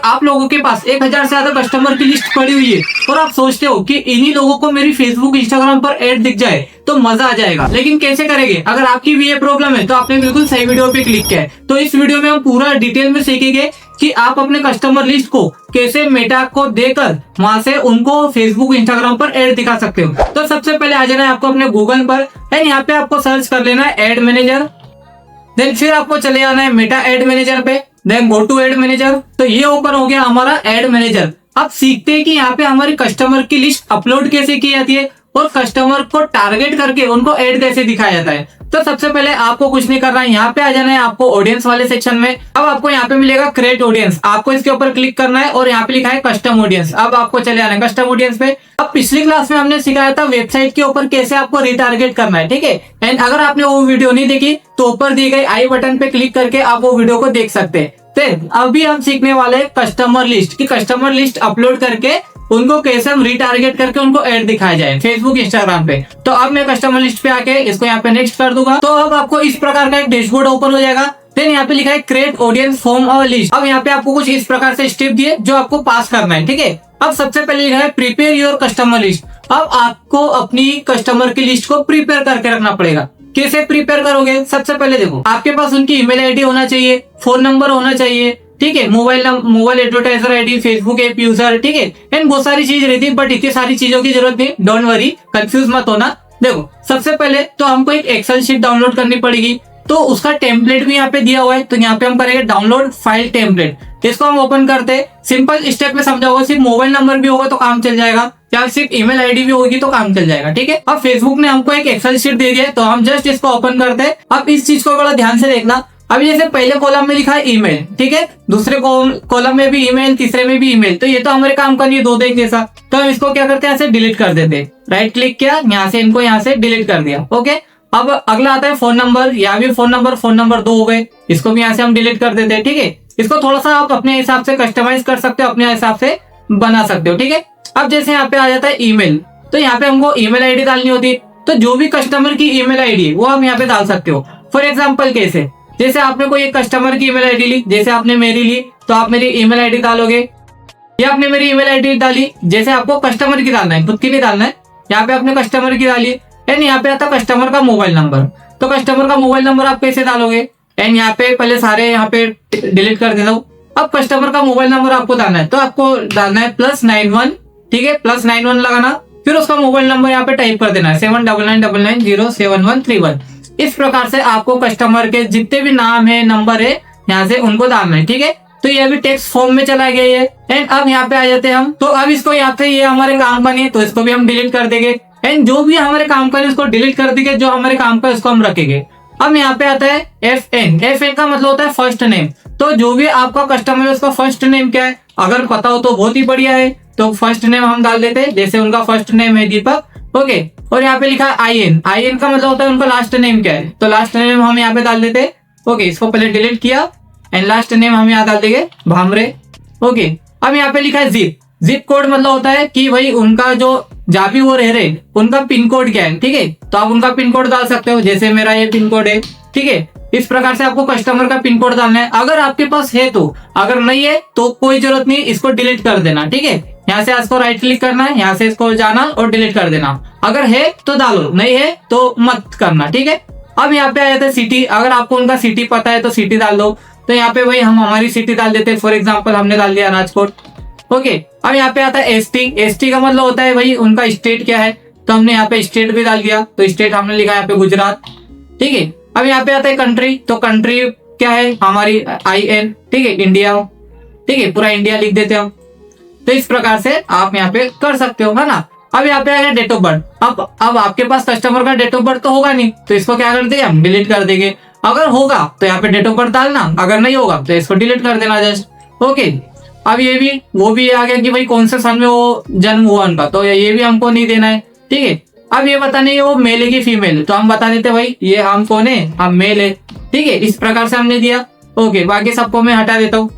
आप लोगों के पास 1000 से ज्यादा कस्टमर की लिस्ट पड़ी हुई है और आप सोचते हो कि इन्हीं लोगों को मेरी फेसबुक इंस्टाग्राम पर ऐड दिख जाए तो मजा आ जाएगा, लेकिन कैसे करेंगे? अगर आपकी भी ये प्रॉब्लम है तो आपने बिल्कुल सही वीडियो पे क्लिक किया है। तो इस वीडियो में हम पूरा डिटेल में सीखेंगे कि आप अपने कस्टमर लिस्ट को कैसे मेटा को देकर वहां से उनको फेसबुक इंस्टाग्राम पर ऐड दिखा सकते हो। तो सबसे पहले आ जाना है आपको अपने गूगल पर एंड यहाँ पे आपको सर्च कर लेना है एड मैनेजर। देन फिर आपको चले जाना है मेटा एड मैनेजर पे, then go to ad manager. तो ये ओपन हो गया हमारा एड मैनेजर। अब सीखते हैं कि यहाँ पे हमारी कस्टमर की लिस्ट अपलोड कैसे की जाती है और कस्टमर को टारगेट करके उनको ऐड कैसे दिखाया जाता है। तो सबसे पहले आपको कुछ नहीं करना है, यहाँ पे आ जाना है आपको ऑडियंस वाले सेक्शन में। अब आपको यहाँ पे मिलेगा क्रिएट ऑडियंस, आपको इसके ऊपर क्लिक करना है और यहाँ पे लिखा है कस्टम ऑडियंस। अब आपको चले आना है कस्टम ऑडियंस पे। अब पिछली क्लास में हमने सिखाया था वेबसाइट के ऊपर कैसे आपको रिटारगेट करना है, ठीक है। एंड अगर आपने वो वीडियो नहीं देखी तो ऊपर दिए गए आई बटन पे क्लिक करके आप वो वीडियो को देख सकते हैं। अभी हम सीखने वाले हैं कस्टमर लिस्ट की कस्टमर लिस्ट अपलोड करके उनको कैसे हम रिटारगेट करके उनको ऐड दिखाया जाए फेसबुक इंस्टाग्राम पे। तो अब मैं कस्टमर लिस्ट पे आके इसको यहाँ पे नेक्स्ट कर दूंगा। तो अब आपको इस प्रकार का एक डैशबोर्ड ओपन हो जाएगा। देन यहाँ पे लिखा है क्रिएट ऑडियंस फॉर्म और लिस्ट। अब यहाँ पे आपको कुछ इस प्रकार से स्टेप दिए जो आपको पास करना है, ठीक है। अब सबसे पहले लिखा है प्रिपेयर योर कस्टमर लिस्ट। अब आपको अपनी कस्टमर की लिस्ट को प्रिपेयर करके रखना पड़ेगा। कैसे प्रिपेयर करोगे? सबसे पहले देखो, आपके पास उनकी ईमेल आईडी होना चाहिए, फोन नंबर होना चाहिए, ठीक है, mobile advertiser ID, Facebook app user, ठीक है। एंड बहुत सारी चीज रहती है बट इतनी सारी चीजों की जरूरत नहीं, डोंट वरी, कंफ्यूज मत होना। देखो सबसे पहले तो हमको एक एक्सेल शीट डाउनलोड करनी पड़ेगी, तो उसका टेम्पलेट भी यहाँ पे दिया हुआ है। तो यहाँ पे हम करेंगे डाउनलोड फाइल टेम्पलेट। इसको हम ओपन करते हैं। सिंपल स्टेप में समझा होगा, सिर्फ मोबाइल नंबर भी होगा तो काम चल जाएगा, या सिर्फ ईमेल आईडी भी होगी तो काम चल जाएगा, ठीक है। अब फेसबुक ने हमको एक एक्सेल शीट दे दिया है तो हम जस्ट इसको ओपन करते हैं। अब इस चीज को बड़ा ध्यान से देखना। अभी जैसे पहले कॉलम में लिखा है ईमेल, ठीक है, दूसरे कॉलम में भी ईमेल, तीसरे में भी ईमेल। तो ये तो हमारे काम का नहीं है, दो एक जैसा। तो हम इसको क्या करते हैं, ऐसे डिलीट कर देते हैं। राइट क्लिक किया, यहाँ से इनको यहाँ से डिलीट कर दिया, ओके। अब अगला आता है फोन नंबर। यहाँ भी फोन नंबर 2 हो गए, इसको भी यहाँ से हम डिलीट कर देते हैं, ठीक है। इसको थोड़ा सा आप अपने हिसाब से कस्टमाइज कर सकते हो, अपने हिसाब से बना सकते हो, ठीक है। अब जैसे यहाँ पे आ जाता है ईमेल, तो यहाँ पे हमको ईमेल आईडी डालनी होती है। तो जो भी कस्टमर की ईमेल आईडी है वो हम यहाँ पे डाल सकते हो। फॉर एग्जाम्पल कैसे, जैसे आपने कोई एक कस्टमर की ईमेल आईडी ली, जैसे आपने मेरी ली, तो आप मेरी ईमेल आईडी डालोगे, या आपने मेरी ईमेल आईडी डाली, जैसे आपको कस्टमर की डालना है, खुद की नहीं डालना है। यहाँ पे आपने कस्टमर की डाली एंड यहाँ पे आता है कस्टमर का मोबाइल नंबर। तो कस्टमर का मोबाइल नंबर आप कैसे डालोगे? एंड यहाँ पे पहले सारे यहाँ पे डिलीट कर देता हूँ। अब कस्टमर का मोबाइल नंबर आपको डालना है, तो आपको डालना है +91, ठीक है, +91 लगाना। फिर उसका मोबाइल नंबर यहाँ पे टाइप कर देना है 7999907131। इस प्रकार से आपको कस्टमर के जितने भी नाम है, नंबर है, यहाँ से उनको डालना है, ठीक है। तो ये अभी टेक्स्ट फॉर्म में चला गया है। एंड अब यहाँ पे आ जाते हैं हम। तो अब इसको यहाँ पे ये हमारे काम का नहीं है तो इसको भी हम डिलीट कर देंगे। एंड जो भी हमारे काम का है उसको डिलीट कर देंगे, जो हमारे काम का है उसको हम रखेंगे। अब यहाँ पे आता है FN का मतलब होता है फर्स्ट नेम। तो जो भी आपका कस्टमर है उसका फर्स्ट नेम क्या है, अगर पता हो तो बहुत ही बढ़िया है। तो फर्स्ट नेम हम डाल देते हैं, जैसे उनका फर्स्ट नेम है दीपक, ओके। और यहाँ पे लिखा है IN का मतलब होता है उनका लास्ट नेम क्या है, तो लास्ट नेम हम यहाँ पे डाल देते हैं, ओके। इसको पहले डिलीट किया एंड लास्ट नेम हम यहाँ डाल देंगे भामरे, ओके। अब यहाँ पे लिखा है जिप कोड, मतलब होता है कि भाई उनका जो जहाँ भी वो रह रहे उनका पिन कोड क्या है, ठीक है। तो आप उनका पिन कोड डाल सकते हो, जैसे मेरा ये पिन कोड है, ठीक है। इस प्रकार से आपको कस्टमर का पिन कोड डालना है, अगर आपके पास है तो। अगर नहीं है तो कोई जरूरत नहीं, इसको डिलीट कर देना, ठीक है। यहाँ से इसको राइट क्लिक करना है, यहाँ से इसको जाना और डिलीट कर देना। अगर है तो डालो, नहीं है तो मत करना, ठीक है। अब यहाँ पे आ जाता है सिटी। अगर आपको उनका सिटी पता है तो सिटी डाल दो। तो यहाँ पे भाई हम हमारी सिटी डाल देते हैं, फॉर एग्जाम्पल हमने डाल दिया राजकोट, ओके। अब यहाँ पे आता है ST का मतलब होता है भाई उनका स्टेट क्या है, तो हमने यहाँ पे स्टेट भी डाल दिया। तो स्टेट हमने लिखा यहाँ पे गुजरात, ठीक है। अब यहाँ पे आता है कंट्री, तो कंट्री क्या है हमारी IN, ठीक है, इंडिया, ठीक है, पूरा इंडिया लिख देते हैं हम। तो इस प्रकार से आप यहाँ पे कर सकते हो, है ना। अब यहाँ पे आएगा डेट ऑफ बर्थ। अब आपके पास कस्टमर का डेट ऑफ बर्थ तो होगा नहीं, तो इसको क्या कर देंगे हम, डिलीट कर देंगे। अगर होगा तो यहाँ पे डेट ऑफ बर्थ डालना, अगर नहीं होगा तो इसको डिलीट कर देना जस्ट, ओके। अब ये भी वो भी आ गया कि भाई कौन से सन में वो जन्म हुआ उनका, तो ये भी हमको नहीं देना है, ठीक है। अब ये बताना है वो मेल है कि फीमेल है, तो हम बता देते भाई ये हम कौन है, हम मेल है, ठीक है। इस प्रकार से हमने दिया, ओके। बाकी सबको मैं हटा देता हूँ।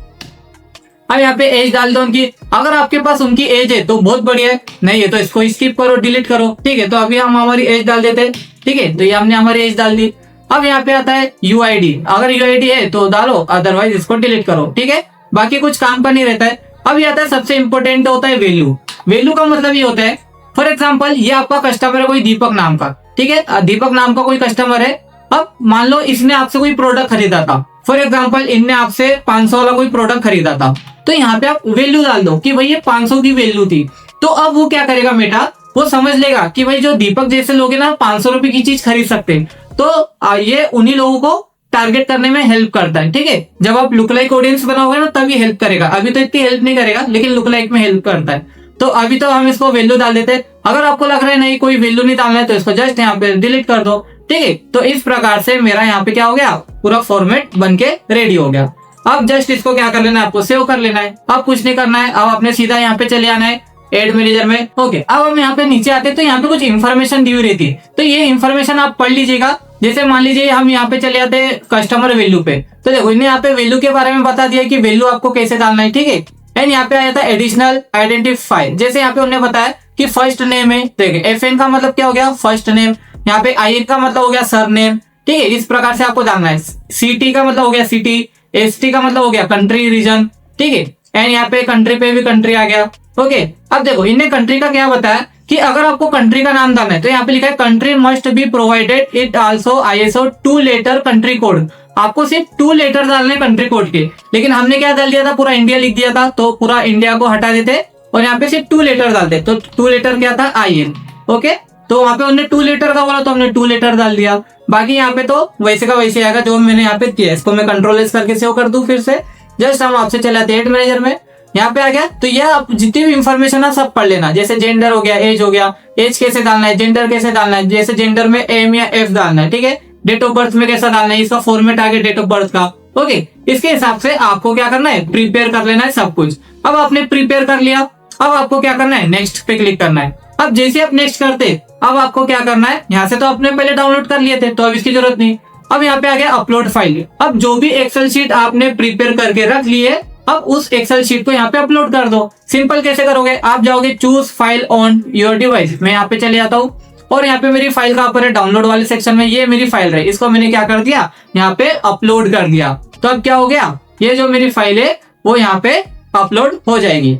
अब यहाँ पे एज डाल दो उनकी। अगर आपके पास उनकी एज है तो बहुत बढ़िया है, नहीं है तो इसको स्किप करो, डिलीट करो, ठीक है। तो अभी हम हमारी एज डाल देते हैं, ठीक है। तो ये हमने हमारी एज डाल दी। अब यहाँ पे आता है UID। अगर UID है तो डालो, अदरवाइज इसको डिलीट करो, ठीक है। बाकी कुछ काम का नहीं रहता है। अब ये आता है सबसे इंपॉर्टेंट होता है वैल्यू। वैल्यू का मतलब ये होता है, फॉर एग्जाम्पल ये आपका कस्टमर है कोई दीपक नाम का, ठीक है, दीपक नाम का कोई कस्टमर है। अब मान लो इसने आपसे कोई प्रोडक्ट खरीदा था, फॉर एग्जाम्पल इनने आपसे 500 वाला कोई प्रोडक्ट खरीदा था, तो यहाँ पे आप वैल्यू डाल दो कि भाई ये 500 की वैल्यू थी। तो अब वो क्या करेगा बेटा, वो समझ लेगा कि भाई जो दीपक जैसे लोग हैं ना 500 रुपए की चीज खरीद सकते हैं, तो ये उन्हीं लोगों को टारगेट करने में हेल्प करता है, ठीक है। जब आप लुक लाइक ऑडियंस बनाओगे ना तभी हेल्प करेगा, अभी तो इतनी हेल्प नहीं करेगा लेकिन लुक लाइक में हेल्प करता है। तो अभी तो हम इसको वैल्यू डाल देते हैं। अगर आपको लग रहा है नहीं कोई वैल्यू नहीं डालना है तो इसको जस्ट यहाँ पे डिलीट कर दो, ठीक है। तो इस प्रकार से मेरा यहाँ पे क्या हो गया, पूरा फॉर्मेट बन के रेडी हो गया। अब जस्ट इसको क्या कर लेना है, आपको सेव कर लेना है। अब कुछ नहीं करना है, अब आपने सीधा यहाँ पे चले आना है एड मैनेजर में। ओके, अब हम यहाँ पे नीचे आते हैं तो यहाँ पे कुछ इन्फॉर्मेशन दी हुई रहती है, तो ये इन्फॉर्मेशन आप पढ़ लीजिएगा। जैसे मान लीजिए हम यहाँ पे चले आते हैं कस्टमर वैल्यू पे, तो देखो इन्हें यहाँ पे वैल्यू के बारे में बता दिया कि वैल्यू आपको कैसे डालना है, ठीक है। एंड यहाँ पे आया था एडिशनल आइडेंटिफायर, जैसे यहाँ पे उन्होंने बताया कि फर्स्ट नेम है, देखिए FN का मतलब क्या हो गया, फर्स्ट नेम। यहाँ पे IN का मतलब हो गया सर नेम, ठीक है। इस प्रकार से आपको डालना है। CT का मतलब हो गया सिटी, ST का मतलब हो गया कंट्री रीजन, ठीक है। एंड यहाँ पे कंट्री पे भी कंट्री आ गया। ओके, अब देखो इनने कंट्री का क्या बताया कि अगर आपको कंट्री का नाम डालना है तो यहाँ पे लिखा है country must be provided it also ISO 2 letter country code. आपको सिर्फ 2 लेटर डालने कंट्री कोड के, लेकिन हमने क्या डाल दिया था, पूरा इंडिया लिख दिया था, तो पूरा इंडिया को हटा देते और यहाँ पे सिर्फ 2 लेटर डालते। तो 2 लेटर क्या था, IN। ओके, तो वहां पे उन्होंने 2 लेटर का बोला तो हमने 2 लेटर डाल दिया। बाकी यहाँ पे तो वैसे का वैसे आएगा जो मैंने यहाँ पे किया। इसको मैं कंट्रोल S करके सेव कर दूं फिर से। जस्ट हम आपसे चले आते एड मैनेजर में, यहाँ पे आ गया। तो ये आप जितनी भी इंफॉर्मेशन है सब पढ़ लेना, जैसे जेंडर हो गया, एज हो गया, एज कैसे डालना है, जेंडर कैसे डालना है, जैसे जेंडर में M या F डालना है, ठीक है। डेट ऑफ बर्थ में कैसा डालना है, इसका फॉर्मेट आ गया डेट ऑफ बर्थ का। ओके, इसके हिसाब से आपको क्या करना है, प्रिपेयर कर लेना है सब कुछ। अब आपने प्रिपेयर कर लिया, अब आपको क्या करना है, नेक्स्ट पे क्लिक करना है। अब जैसे आप नेक्स्ट करते, अब आपको क्या करना है, यहाँ से तो आपने पहले डाउनलोड कर लिए थे तो अब इसकी जरूरत नहीं। अब यहाँ पे आ गया अपलोड फाइल। अब जो भी एक्सेल शीट आपने प्रिपेयर करके रख ली है, अब उस एक्सेल शीट को यहाँ पे अपलोड कर दो। सिंपल कैसे करोगे, आप जाओगे choose file on your device, मैं यहाँ पे चले जाता हूँ और यहाँ पे मेरी फाइल का ऊपर है डाउनलोड वाले सेक्शन में, ये मेरी फाइल है, इसको मैंने क्या कर दिया, यहाँ पे अपलोड कर दिया। तो अब क्या हो गया, ये जो मेरी फाइल है वो यहाँ पे अपलोड हो जाएगी।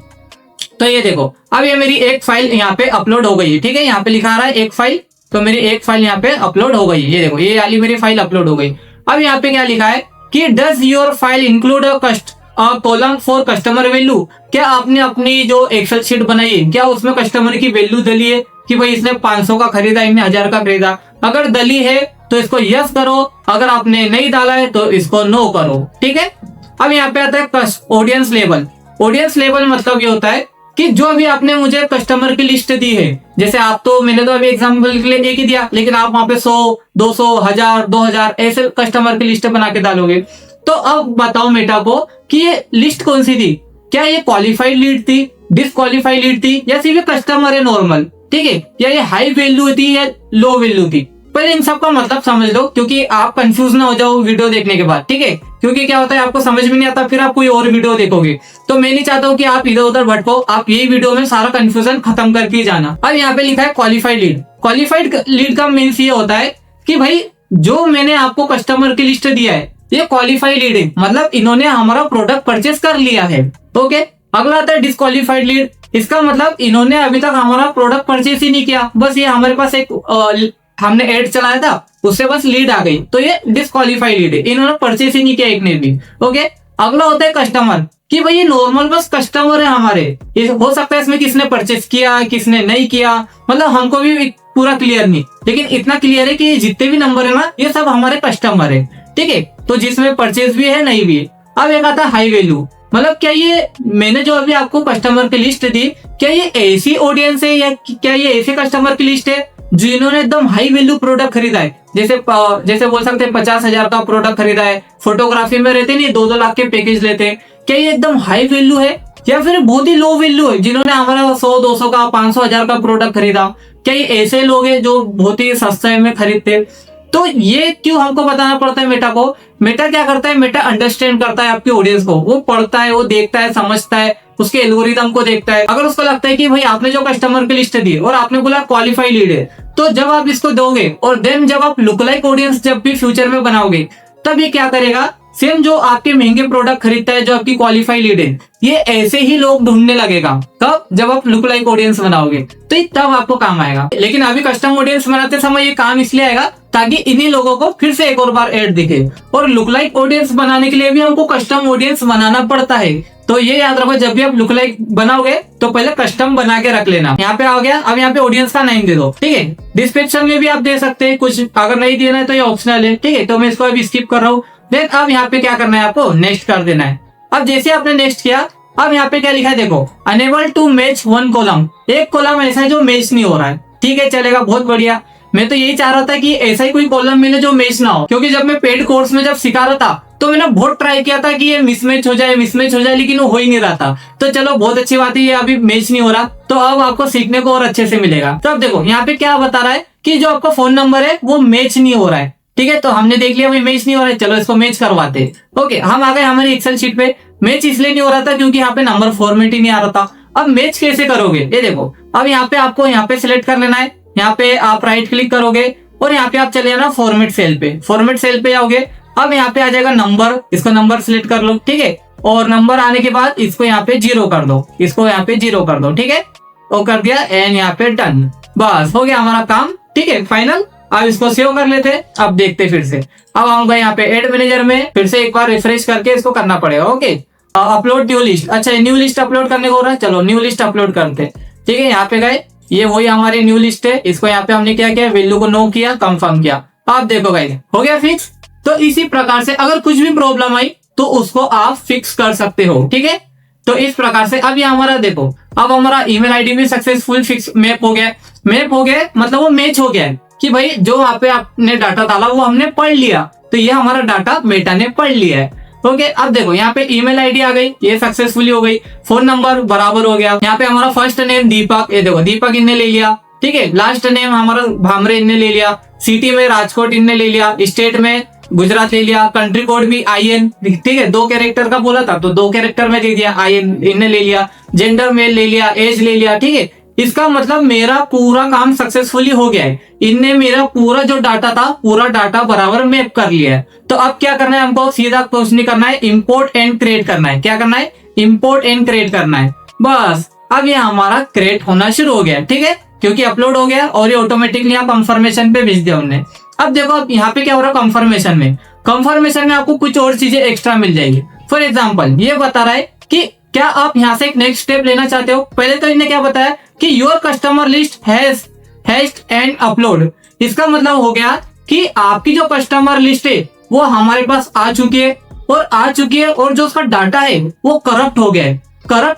तो ये देखो अब ये मेरी एक फाइल यहाँ पे अपलोड हो गई है, ठीक है। यहाँ पे लिखा आ रहा है एक फाइल, तो मेरी एक फाइल यहाँ पे अपलोड हो गई। ये देखो ये वाली मेरी फाइल अपलोड हो गई। अब यहाँ पे क्या लिखा है कि does your file include column for customer value, क्या आपने अपनी जो एक्सेल शीट बनाई है क्या उसमें कस्टमर की वैल्यू डली है कि भाई इसने 500 का खरीदा, इन्हें 1000 का खरीदा। अगर डली है तो इसको यस करो, अगर आपने नहीं डाला है तो इसको नो करो, ठीक है। अब यहाँ पे आता है ऑडियंस लेवल। ऑडियंस लेवल मतलब ये होता है कि जो अभी आपने मुझे कस्टमर की लिस्ट दी है, जैसे आप तो मैंने तो अभी एग्जांपल के लिए एक ही दिया, लेकिन आप वहां पे 100, 200, 1000, 2000 ऐसे कस्टमर की लिस्ट बना के डालोगे। तो अब बताओ मेटा को कि ये लिस्ट कौन सी थी, क्या ये क्वालिफाइड लीड थी, डिसक्वालिफाइड लीड थी, या सिर्फ कस्टमर है नॉर्मल, ठीक है, या ये हाई वैल्यू थी या लो वैल्यू थी। पहले इन सब का मतलब समझ लो, क्योंकि आप कंफ्यूज ना हो जाओ वीडियो देखने के बाद, ठीक है। क्योंकि क्या होता है आपको समझ में नहीं आता, फिर आप कोई और वीडियो देखोगे, तो मैं नहीं चाहता हूँ कि आप इधर उधर भटको, आप यही वीडियो में सारा कंफ्यूजन खत्म करके जाना। अब यहाँ पे लिखा है क्वालिफाइड लीड। क्वालिफाइड लीड का मीन्स ये होता है कि भाई जो मैंने आपको कस्टमर की लिस्ट दिया है ये क्वालिफाइड लीड है, मतलब इन्होंने हमारा प्रोडक्ट परचेस कर लिया है। ओके, अगला आता है डिसक्वालिफाइड लीड। इसका मतलब इन्होंने अभी तक हमारा प्रोडक्ट परचेस ही नहीं किया, बस ये हमारे पास एक हमने एड चलाया था उससे बस लीड आ गई, तो ये डिसक्वालिफाइड लीड है, इन्होंने परचेस ही नहीं किया एक ने भी। ओके, अगला होता है कस्टमर, कि भाई ये नॉर्मल बस कस्टमर है हमारे, ये हो सकता है इसमें किसने परचेस किया किसने नहीं किया, मतलब हमको भी पूरा क्लियर नहीं, लेकिन इतना क्लियर है कि जितने भी नंबर है ना ये सब हमारे कस्टमर है, ठीक है। तो जिसमें परचेस भी है नहीं भी है। अब एक आता है हाई वैल्यू, मतलब क्या ये मैंने जो अभी आपको कस्टमर की लिस्ट दी, क्या ये ऐसी ऑडियंस है या क्या ये ऐसे कस्टमर की लिस्ट है जिन्होंने एकदम हाई वैल्यू प्रोडक्ट खरीदा है, जैसे बोल सकते हैं 50,000 का प्रोडक्ट खरीदा है, फोटोग्राफी में रहते नहीं 2-2 लाख के पैकेज लेते हैं, क्या ये एकदम हाई वैल्यू है या फिर बहुत ही लो वैल्यू है जिन्होंने हमारा 100-200 का 500,000 का प्रोडक्ट खरीदा, क्या ये ऐसे लोग हैं जो बहुत ही सस्ते में खरीदते। तो ये क्यों हमको बताना पड़ता है मेटा को, मेटा क्या करता है, मेटा अंडरस्टैंड करता है आपकी ऑडियंस को, वो पढ़ता है, वो देखता है, समझता है, उसके एल्गोरिदम को देखता है। अगर उसको लगता है कि भाई आपने जो कस्टमर की लिस्ट दी और आपने बोला क्वालिफाइड लीड है, तो जब आप इसको दोगे और देन जब आप लुक लाइक ऑडियंस जब भी फ्यूचर में बनाओगे, तब ये क्या करेगा, सेम जो आपके महंगे प्रोडक्ट खरीदता है, जो आपकी क्वालिफाई लीड है, ये ऐसे ही लोग ढूंढने लगेगा। कब? जब आप लुक लाइक ऑडियंस बनाओगे तो तब आपको काम आएगा। लेकिन अभी कस्टम ऑडियंस बनाते समय ये काम इसलिए आएगा ताकि इन्हीं लोगों को फिर से एक और बार ऐड दिखे। और लुक लाइक ऑडियंस बनाने के लिए भी हमको कस्टम ऑडियंस बनाना पड़ता है। तो ये याद रखो, जब भी आप लुक लाइक बनाओगे तो पहले कस्टम बना के रख लेना। यहाँ पे आ गया, अब यहाँ पे ऑडियंस का नाम दे दो, ठीक है। डिस्क्रिप्शन में भी आप दे सकते हैं, कुछ अगर नहीं देना है तो ये ऑप्शनल है, ठीक है। तो मैं इसको अभी स्किप कर रहा हूँ। देन अब यहाँ पे क्या करना है, आपको नेक्स्ट कर देना है। अब जैसे आपने नेक्स्ट किया, अब यहाँ पे क्या लिखा है देखो, unable to match one column. एक कॉलम ऐसा है जो मैच नहीं हो रहा है, ठीक है, चलेगा, बहुत बढ़िया। मैं तो यही चाह रहा था कि ऐसा ही कोई कॉलम मिले जो मैच ना हो, क्योंकि जब मैं पेड कोर्स में जब सिखा रहा था तो मैंने बहुत ट्राई किया था कि ये मिसमैच हो जाए, लेकिन वो हो ही नहीं रहा था। तो चलो बहुत अच्छी बात है, ये अभी मैच नहीं हो रहा, तो अब आपको सीखने को और अच्छे से मिलेगा। तो अब देखो यहाँ पे क्या बता रहा है कि जो आपका फोन नंबर है वो मैच नहीं हो रहा है, ठीक है। तो हमने देख लिया भाई मैच नहीं हो रहा है, चलो इसको मैच करवाते हैं। ओके, हम आ गए हमारी एक्सेल शीट पे। मैच इसलिए नहीं हो रहा था क्योंकि यहाँ पे नंबर फॉर्मेट ही नहीं आ रहा था। अब मैच कैसे करोगे, ये देखो। अब यहाँ पे आपको यहाँ पे सिलेक्ट कर लेना है, यहाँ पे आप राइट क्लिक करोगे और यहाँ पे आप चले जाना फॉर्मेट सेल पे। फॉर्मेट सेल पे आओगे, अब यहाँ पे आ जाएगा नंबर, इसको नंबर सिलेक्ट कर लो, ठीक है। और नंबर आने के बाद इसको यहाँ पे 0 कर दो, इसको यहाँ पे 0 कर दो, ठीक है। वो कर दिया एंड यहाँ पे डन, बस हो गया हमारा काम, ठीक है, फाइनल। अब इसको सेव कर लेते, अब देखते फिर से। अब आऊंगा यहाँ पे एड मैनेजर में, फिर से एक बार रिफ्रेश करके इसको करना पड़ेगा। ओके, अपलोड न्यू लिस्ट, अच्छा न्यू लिस्ट अपलोड करने को हो रहा है, चलो न्यू लिस्ट अपलोड करते, ठीक है। यहाँ पे गए, ये वही हमारी न्यू लिस्ट है, इसको यहाँ पे हमने क्या किया, वैल्यू को नो किया, कंफर्म किया। आप देखो गाइस, हो गया फिक्स। तो इसी प्रकार से अगर कुछ भी प्रॉब्लम आई तो उसको आप फिक्स कर सकते हो, ठीक है। तो इस प्रकार से अब ये हमारा देखो, अब हमारा ईमेल आईडी भी सक्सेसफुल फिक्स मैप हो गया। मतलब वो मैच हो गया है कि भाई जो वहां पे आपने डाटा डाला वो हमने पढ़ लिया, तो ये हमारा डाटा मेटा ने पढ़ लिया है। ओके, अब देखो यहाँ पे ईमेल आईडी आ गई, ये सक्सेसफुली हो गई। फोन नंबर बराबर हो गया। यहाँ पे हमारा फर्स्ट नेम दीपक, ये देखो दीपक इनने ले लिया, ठीक है। लास्ट नेम हमारा भामरे इनने ले लिया। सिटी में राजकोट इनने ले लिया। स्टेट में गुजरात ले लिया। कंट्री कोड भी IN, ठीक है, 2 कैरेक्टर का बोला था तो 2 कैरेक्टर में दे दिया, IN इनने ले लिया। जेंडर मेल ले लिया, एज ले लिया, ठीक है। इसका मतलब मेरा पूरा काम सक्सेसफुली हो गया है। इनने मेरा पूरा जो डाटा था, पूरा डाटा बराबर मैप कर लिया है। तो अब क्या करना है, हमको सीधा कुछ नहीं करना है, इंपोर्ट एंड क्रिएट करना है। क्या करना है, इंपोर्ट एंड क्रिएट करना है, बस। अब ये हमारा क्रिएट होना शुरू हो गया, ठीक है, क्योंकि अपलोड हो गया और ये ऑटोमेटिकली यहाँ कंफर्मेशन पे भेज दिया हमने। अब देखो, अब यहाँ पे क्या हो रहा है, कंफर्मेशन में आपको कुछ और चीजें एक्स्ट्रा मिल जाएगी। फॉर एग्जाम्पल ये बता रहा है कि क्या आप यहाँ से एक नेक्स्ट स्टेप लेना चाहते हो। पहले तो इन्हें क्या बताया कि your customer list has and upload. इसका मतलब हो गया कि आपकी जो कस्टमर लिस्ट है वो हमारे पास आ चुकी है, और जो उसका डाटा है वो करप्ट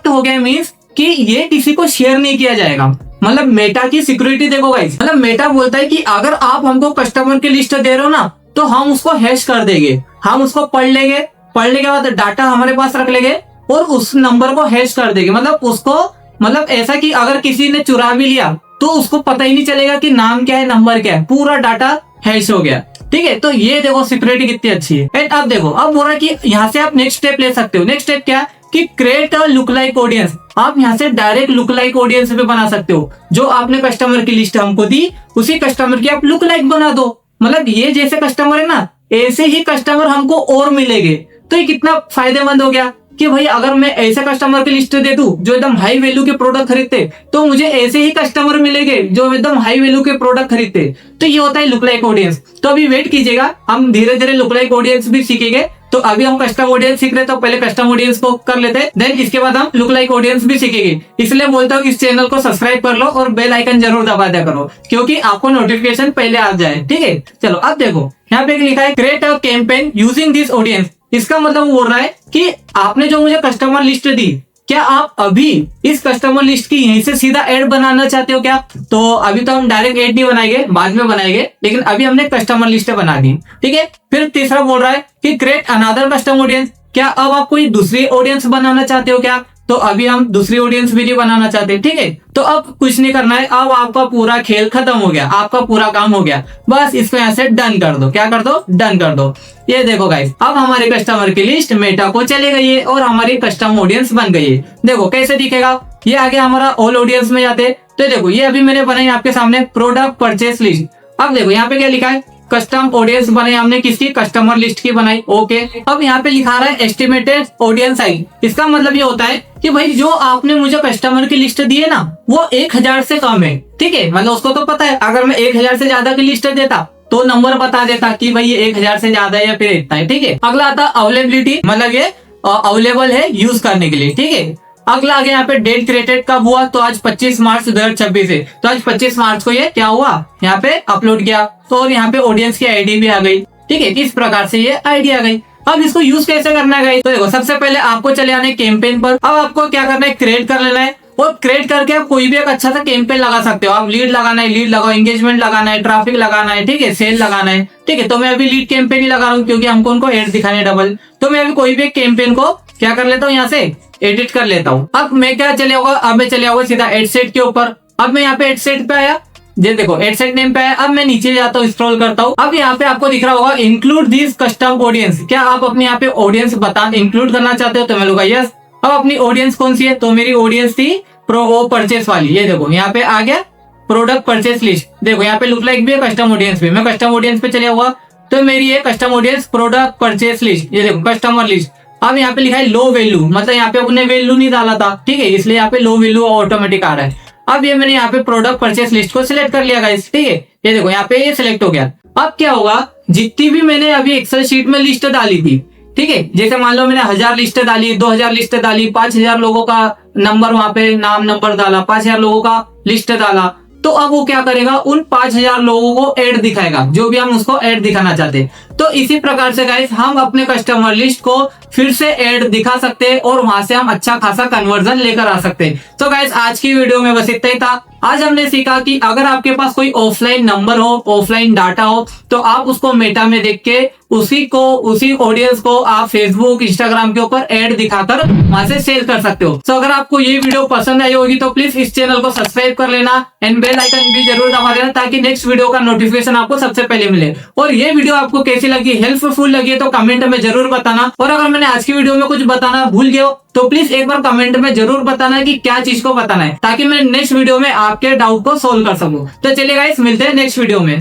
हो गया मीन्स कि ये किसी को शेयर नहीं किया जाएगा। मतलब मेटा की सिक्योरिटी देखो गाइस, मतलब मेटा बोलता है कि अगर आप हमको कस्टमर की लिस्ट दे रहे हो ना तो हम उसको हैश कर देंगे, हम उसको पढ़ लेंगे, पढ़ने के बाद डाटा हमारे पास रख लेंगे और उस नंबर को हैश कर देंगे। मतलब ऐसा कि अगर किसी ने चुरा भी लिया तो उसको पता ही नहीं चलेगा कि नाम क्या है, नंबर क्या है, पूरा डाटा हैश हो गया, ठीक है। तो ये देखो सिक्योरिटी कितनी अच्छी है। एंड अब देखो, अब बोल रहा है कि यहाँ से आप नेक्स्ट स्टेप ले सकते हो। नेक्स्ट स्टेप क्या है कि create a look like audience. आप यहाँ से डायरेक्ट लुक लाइक ऑडियंस पे बना सकते हो। जो आपने कस्टमर की लिस्ट हमको दी, उसी कस्टमर की आप लुक लाइक बना दो। मतलब ये जैसे कस्टमर है ना, ऐसे ही कस्टमर हमको और मिलेंगे। तो ये कितना फायदेमंद हो गया कि भाई अगर मैं ऐसे कस्टमर की लिस्ट दे दूं जो एकदम हाई वैल्यू के प्रोडक्ट खरीदते, तो मुझे ऐसे ही कस्टमर मिलेंगे जो एकदम हाई वैल्यू के प्रोडक्ट खरीदते। तो ये होता है लुक लाइक ऑडियंस। तो अभी वेट कीजिएगा, हम धीरे धीरे लुक लाइक ऑडियंस भी सीखेंगे। तो अभी हम कस्टम ऑडियंस सीख रहे हैं, तो पहले कस्टम ऑडियंस को कर लेते हैं, देन इसके बाद हम लुक लाइक ऑडियंस भी सीखेंगे। इसलिए बोलता हूँ इस चैनल को सब्सक्राइब कर लो और बेल आइकन जरूर दबा दिया करो, क्योंकि आपको नोटिफिकेशन पहले आ जाए, ठीक है। चलो अब देखो, यहाँ पे लिखा है create a campaign using this audience. इसका मतलब बोल रहा है कि आपने जो मुझे कस्टमर लिस्ट दी, क्या आप अभी इस कस्टमर लिस्ट की यहीं से सीधा ऐड बनाना चाहते हो क्या? तो अभी तो हम डायरेक्ट ऐड नहीं बनाएंगे, बाद में बनाएंगे, लेकिन अभी हमने कस्टमर लिस्ट बना दी, ठीक है। फिर तीसरा बोल रहा है कि क्रिएट अनदर कस्टमर ऑडियंस। क्या अब आप कोई दूसरी ऑडियंस बनाना चाहते हो क्या? तो अभी हम दूसरी ऑडियंस भी नहीं बनाना चाहते, ठीक है। तो अब कुछ नहीं करना है, अब आपका पूरा खेल खत्म हो गया, आपका पूरा काम हो गया। बस इसको यहाँ से डन कर दो। क्या कर दो? डन कर दो। ये देखो गाइस, अब हमारे कस्टमर की लिस्ट मेटा को चले गई है और हमारी कस्टम ऑडियंस बन गई है। देखो कैसे दिखेगा, ये आगे हमारा ऑल ऑडियंस में जाते। तो देखो ये अभी मैंने बनाई आपके सामने प्रोडक्ट परचेस लिस्ट। अब देखो यहाँ पे क्या लिखा है, कस्टम ऑडियंस बनाई हमने, किसकी? कस्टमर लिस्ट की बनाई। ओके, अब यहाँ पे लिखा रहा है एस्टिमेटेड ऑडियंस साइज। इसका मतलब ये होता है कि भाई जो आपने मुझे कस्टमर की लिस्ट दी है ना, वो 1000 से कम है। ठीक है, मतलब उसको तो पता है अगर मैं 1000 से ज्यादा की लिस्ट देता तो नंबर बता देता कि भाई ये 1000 से ज्यादा है या फिर इतना है। ठीक है, अगला आता अवेलेबिलिटी, मतलब ये अवेलेबल है यूज करने के लिए। ठीक है, अगला आ गया यहाँ पे डेट क्रिएटेड कब हुआ, तो आज 25 मार्च 2026 है, तो आज 25 मार्च को ये क्या हुआ, यहाँ पे अपलोड किया। तो और यहाँ पे ऑडियंस की आईडी भी आ गई। ठीक है, इस प्रकार से ये आईडी आ गई। अब इसको यूज कैसे करना है? तो देखो, सबसे पहले आपको चले आना है कैंपेन पर। अब आपको क्या करना है, क्रिएट कर लेना है, और क्रिएट करके आप कोई भी एक अच्छा सा कैंपेन लगा सकते हो। आप लीड लगाना है, लीड लगाओ, एंगेजमेंट लगाना है, ट्रैफिक लगाना है, ठीक है, सेल लगाना है। ठीक है, तो मैं अभी लीड कैंपेन ही लगा रहा हूँ क्योंकि हमको उनको एड दिखाने डबल। तो मैं अभी कोई भी एक कैंपेन को क्या कर लेता हूँ, यहाँ से एडिट कर लेता हूँ। अब मैं क्या चले होगा, अब मैं चले होगा सीधा एड सेट के ऊपर। अब मैं यहाँ पे एड सेट पे आया, ये देखो एड सेट नेम पे आया। अब मैं नीचे जाता हूँ, स्क्रॉल करता हूँ। अब यहाँ पे आपको दिख रहा होगा इंक्लूड दिस कस्टम ऑडियंस। क्या आप अपने यहाँ पे ऑडियंस बता इंक्लूड करना चाहते हो? तो मैं लूंगा यस। अब अपनी ऑडियंस कौन सी है, तो मेरी ऑडियंस थी प्रो परचेस वाली। ये देखो यहाँ पे आ गया प्रोडक्ट परचेस लिस्ट। देखो यहाँ पे लुक लाइक भी है, कस्टम ऑडियंस भी। मैं कस्टम ऑडियंस पे चले हुआ, तो मेरी है custom audience product purchase list. ये देखो कस्टमर लिस्ट। अब यहाँ पे लिखा है लो वैल्यू, मतलब यहाँ पे अपने वैल्यू नहीं डाला था। ठीक है, इसलिए यहाँ पे लो वैल्यू ऑटोमेटिक आ रहा है। अब ये मैंने यहाँ पे प्रोडक्ट परचेस लिस्ट को सिलेक्ट कर लिया गाइस। ठीक है, ये देखो यहाँ पे ये सिलेक्ट हो गया। अब क्या होगा, जितनी भी मैंने अभी एक्सेल शीट में लिस्ट डाली थी, ठीक है, जैसे मान लो मैंने 1000 लिस्ट डाली, 2000 लिस्ट डाली, 5000 लोगों का नंबर वहां पे नाम नंबर डाला, 5000 लोगों का लिस्ट डाला, तो अब वो क्या करेगा, उन 5000 लोगों को ऐड दिखाएगा, जो भी हम उसको ऐड दिखाना चाहते हैं। तो इसी प्रकार से गाइस हम अपने कस्टमर लिस्ट को फिर से ऐड दिखा सकते हैं और वहां से हम अच्छा खासा कन्वर्जन लेकर आ सकते हैं। तो गाइस आज की वीडियो में बस इतना ही था। आज हमने सीखा कि अगर आपके पास कोई ऑफलाइन नंबर हो, ऑफलाइन डाटा हो, तो आप उसको मेटा में देख के उसी ऑडियंस को आप फेसबुक इंस्टाग्राम के ऊपर ऐड दिखाकर वहां से सेल कर सकते हो। तो अगर आपको ये वीडियो पसंद आई होगी तो प्लीज इस चैनल को सब्सक्राइब कर लेना एंड बेल आइकन भी जरूर दबा देना, ताकि नेक्स्ट वीडियो का नोटिफिकेशन आपको सबसे पहले मिले। और ये वीडियो आपको कैसी लगी, हेल्पफुल लगी है तो कमेंट में जरूर बताना। और अगर मैंने आज की वीडियो में कुछ बताना भूल गया हो तो प्लीज एक बार कमेंट में जरूर बताना कि क्या चीज को बताना है, ताकि मैं नेक्स्ट वीडियो में आपके डाउट को सोल्व कर सकूं। तो चलिए गाइस, मिलते हैं नेक्स्ट वीडियो में।